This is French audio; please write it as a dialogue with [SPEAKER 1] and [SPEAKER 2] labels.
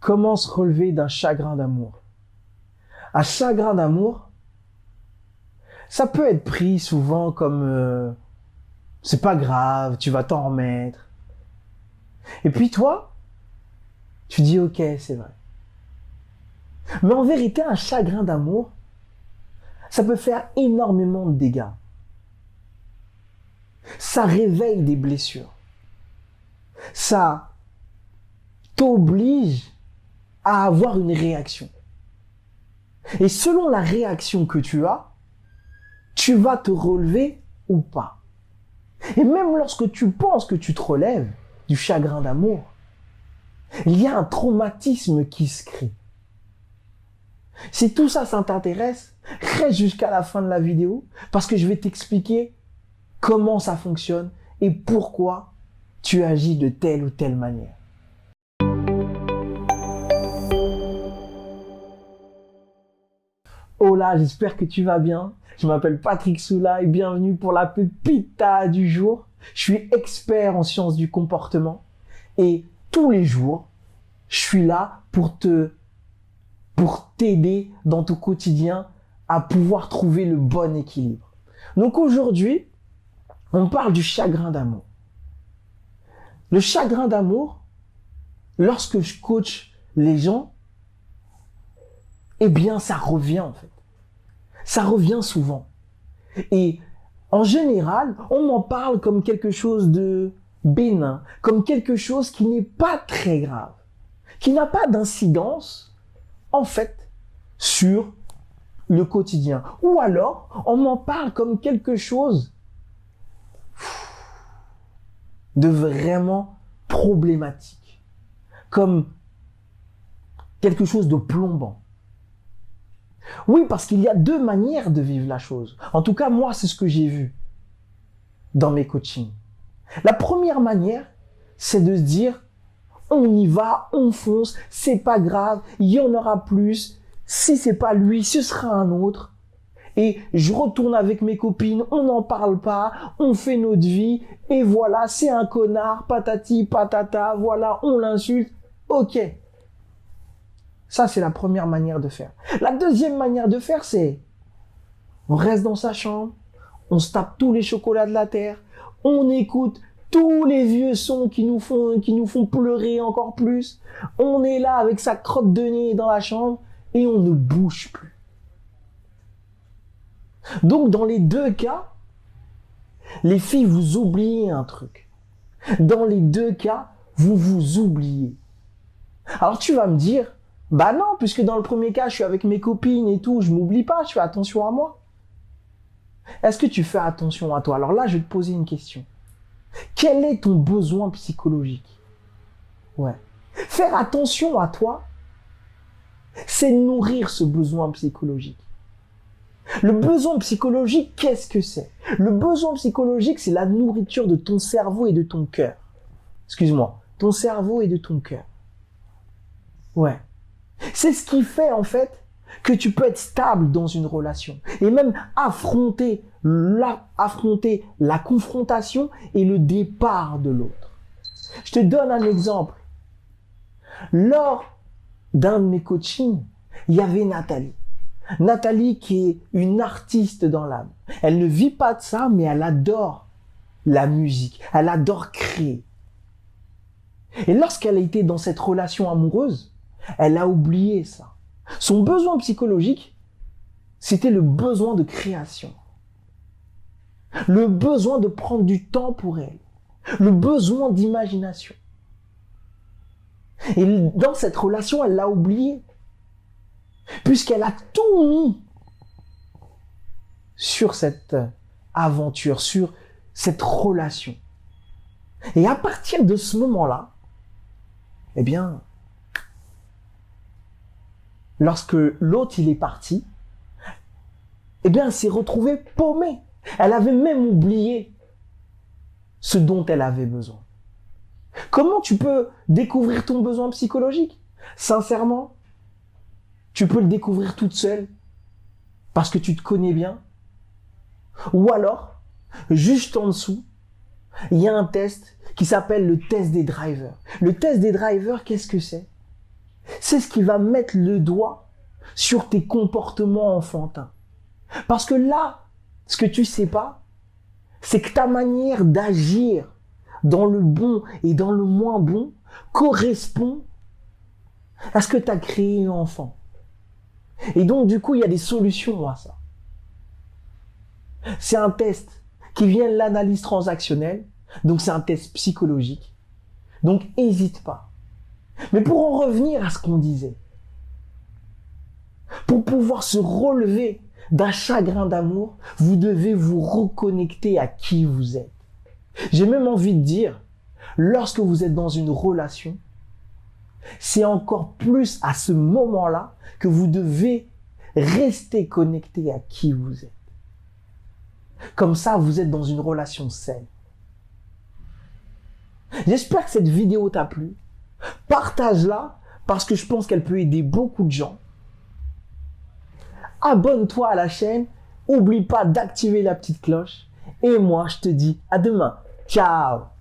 [SPEAKER 1] Comment se relever d'un chagrin d'amour? Un chagrin d'amour, ça peut être pris souvent comme c'est pas grave, tu vas t'en remettre. Et puis toi, tu dis ok, c'est vrai. Mais en vérité, un chagrin d'amour, ça peut faire énormément de dégâts. Ça réveille des blessures. Ça t'oblige à avoir une réaction. Et selon la réaction que tu as, tu vas te relever ou pas. Et même lorsque tu penses que tu te relèves du chagrin d'amour, il y a un traumatisme qui se crée. Si tout ça, ça t'intéresse, reste jusqu'à la fin de la vidéo parce que je vais t'expliquer comment ça fonctionne et pourquoi tu agis de telle ou telle manière. Hola, j'espère que tu vas bien. Je m'appelle Patrick Soula et bienvenue pour la pépita du jour. Je suis expert en sciences du comportement et tous les jours, je suis là pour t'aider dans ton quotidien à pouvoir trouver le bon équilibre. Donc aujourd'hui, on parle du chagrin d'amour. Le chagrin d'amour, lorsque je coach les gens, eh bien, ça revient en fait. Ça revient souvent. Et en général, on m'en parle comme quelque chose de bénin, comme quelque chose qui n'est pas très grave, qui n'a pas d'incidence, en fait, sur le quotidien. Ou alors, on m'en parle comme quelque chose de vraiment problématique, comme quelque chose de plombant. Oui, parce qu'il y a deux manières de vivre la chose. En tout cas, moi, c'est ce que j'ai vu dans mes coachings. La première manière, c'est de se dire, on y va, on fonce, c'est pas grave, il y en aura plus. Si c'est pas lui, ce sera un autre. Et je retourne avec mes copines, on n'en parle pas, on fait notre vie, et voilà, c'est un connard, patati, patata, voilà, on l'insulte. Ok. Ça, c'est la première manière de faire. La deuxième manière de faire, c'est on reste dans sa chambre, on se tape tous les chocolats de la terre, on écoute tous les vieux sons qui nous font pleurer encore plus. On est là avec sa crotte de nez dans la chambre et on ne bouge plus. Donc, dans les deux cas, les filles, vous oubliez un truc. Dans les deux cas, vous vous oubliez. Alors, tu vas me dire, bah non, puisque dans le premier cas, je suis avec mes copines et tout, je m'oublie pas, je fais attention à moi. Est-ce que tu fais attention à toi? Alors là, je vais te poser une question. Quel est ton besoin psychologique? Ouais. Faire attention à toi, c'est nourrir ce besoin psychologique. Le besoin psychologique, qu'est-ce que c'est? Le besoin psychologique, c'est la nourriture de ton cerveau et de ton cœur. Excuse-moi, ton cerveau et de ton cœur. Ouais. C'est ce qui fait, en fait, que tu peux être stable dans une relation et même affronter la confrontation et le départ de l'autre. Je te donne un exemple. Lors d'un de mes coachings, il y avait Nathalie. Nathalie qui est une artiste dans l'âme. Elle ne vit pas de ça, mais elle adore la musique. Elle adore créer. Et lorsqu'elle a été dans cette relation amoureuse, elle a oublié ça. Son besoin psychologique, c'était le besoin de création. Le besoin de prendre du temps pour elle. Le besoin d'imagination. Et dans cette relation, elle l'a oublié. Puisqu'elle a tout mis sur cette aventure, sur cette relation. Et à partir de ce moment-là, eh bien, lorsque l'autre il est parti, eh bien, elle s'est retrouvée paumée. Elle avait même oublié ce dont elle avait besoin. Comment tu peux découvrir ton besoin psychologique? Sincèrement, tu peux le découvrir toute seule parce que tu te connais bien. Ou alors, juste en dessous, il y a un test qui s'appelle le test des drivers. Le test des drivers, qu'est-ce que c'est? c'est ce qui va mettre le doigt sur tes comportements enfantins. Parce que là, ce que tu sais pas, c'est que ta manière d'agir dans le bon et dans le moins bon correspond à ce que tu as créé enfant. Et donc, du coup, il y a des solutions à ça. C'est un test qui vient de l'analyse transactionnelle, donc c'est un test psychologique. Donc, n'hésite pas. Mais pour en revenir à ce qu'on disait, pour pouvoir se relever d'un chagrin d'amour, vous devez vous reconnecter à qui vous êtes. J'ai même envie de dire, lorsque vous êtes dans une relation, c'est encore plus à ce moment-là que vous devez rester connecté à qui vous êtes. Comme ça, vous êtes dans une relation saine. J'espère que cette vidéo t'a plu. Partage-la parce que je pense qu'elle peut aider beaucoup de gens. Abonne-toi à la chaîne. N'oublie pas d'activer la petite cloche. Et moi, je te dis à demain. Ciao!